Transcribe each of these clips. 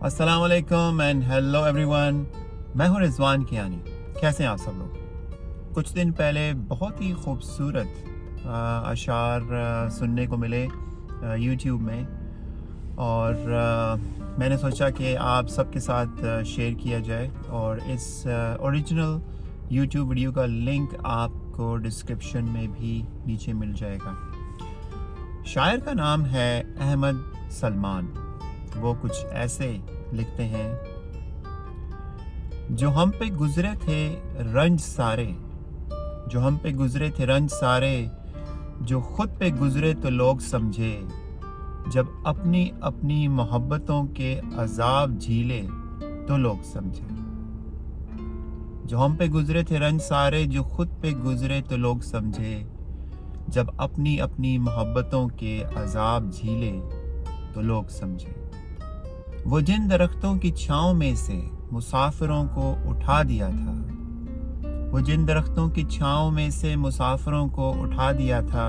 السلام علیکم and hello every one. میں ہوں رضوان کیانی. کیسے ہیں آپ سب لوگ؟ کچھ دن پہلے بہت ہی خوبصورت اشعار سننے کو ملے یوٹیوب میں، اور میں نے سوچا کہ آپ سب کے ساتھ شیئر کیا جائے، اور اس اوریجنل یوٹیوب ویڈیو کا لنک آپ کو ڈسکرپشن میں بھی نیچے مل جائے گا. شاعر کا نام ہے احمد سلمان. وہ کچھ ایسے لکھتے ہیں: جو ہم پہ گزرے تھے رنج سارے، جو ہم پہ گزرے تھے رنج سارے، جو خود پہ گزرے تو لوگ سمجھے، جب اپنی اپنی محبتوں کے عذاب جھیلے تو لوگ سمجھے. جو ہم پہ گزرے تھے رنج سارے، جو خود پہ گزرے تو لوگ سمجھے، جب اپنی اپنی محبتوں کے عذاب جھیلے تو لوگ سمجھے. وہ جن درختوں کی چھاؤں میں سے مسافروں کو اٹھا دیا تھا، وہ جن درختوں کی چھاؤں میں سے مسافروں کو اٹھا دیا تھا،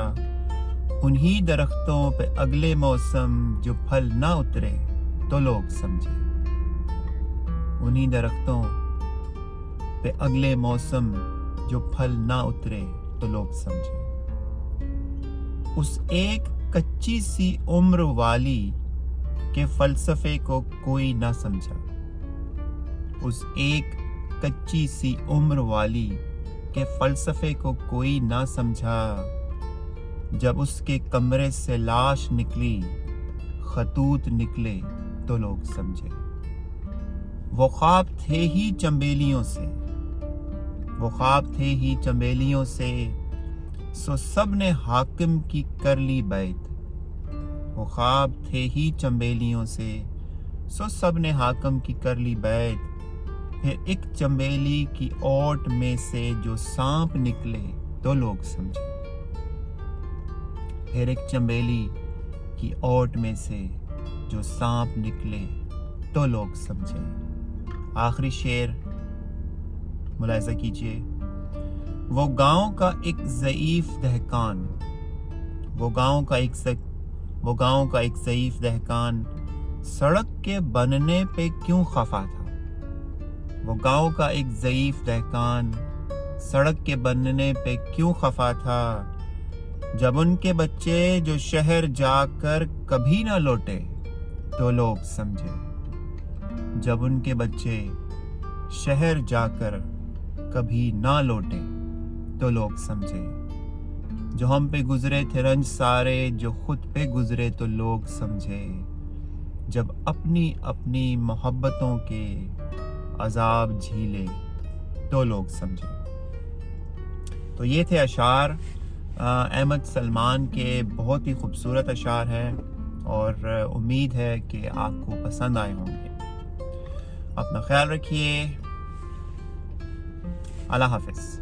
انہی درختوں پہ اگلے موسم جو پھل نہ اترے تو لوگ سمجھے. انہی درختوں پہ اگلے موسم جو پھل نہ اترے تو لوگ سمجھے. اس ایک کچی سی عمر والی کہ فلسفے کو کوئی نہ سمجھا، اس ایک کچی سی عمر والی کہ فلسفے کو کوئی نہ سمجھا، جب اس کے کمرے سے لاش نکلی خطوط نکلے تو لوگ سمجھے. وہ خواب تھے ہی چنبیلیوں سے، وہ خواب تھے ہی چنبیلیوں سے، سو سب نے حاکم کی کر لی بیعت. وہ خواب تھے ہی چنبیلیوں سے، سو سب نے حاکم کی کر لی بیعت. پھر ایک چنبیلی کی اوٹ میں سے جو سانپ نکلے تو لوگ سمجھے. پھر ایک چنبیلی کی اوٹ میں سے جو سانپ نکلے تو لوگ سمجھے. آخری شعر ملاحظہ کیجیے. وہ گاؤں کا ایک ضعیف دہقان، وہ گاؤں کا ایک ضعیف دہقان، سڑک کے بننے پہ کیوں خفا تھا. وہ گاؤں کا ایک ضعیف دہقان، سڑک کے بننے پہ کیوں خفا تھا، جب ان کے بچے جو شہر جا کر کبھی نہ لوٹے تو لوگ سمجھے. جب ان کے بچے شہر جا کر کبھی نہ لوٹے تو لوگ سمجھے. جو ہم پہ گزرے تھے رنج سارے، جو خود پہ گزرے تو لوگ سمجھے، جب اپنی اپنی محبتوں کے عذاب جھیلے تو لوگ سمجھے. تو یہ تھے اشعار احمد سلمان کے. بہت ہی خوبصورت اشعار ہیں، اور امید ہے کہ آپ کو پسند آئے ہوں گے. اپنا خیال رکھیے. اللہ حافظ.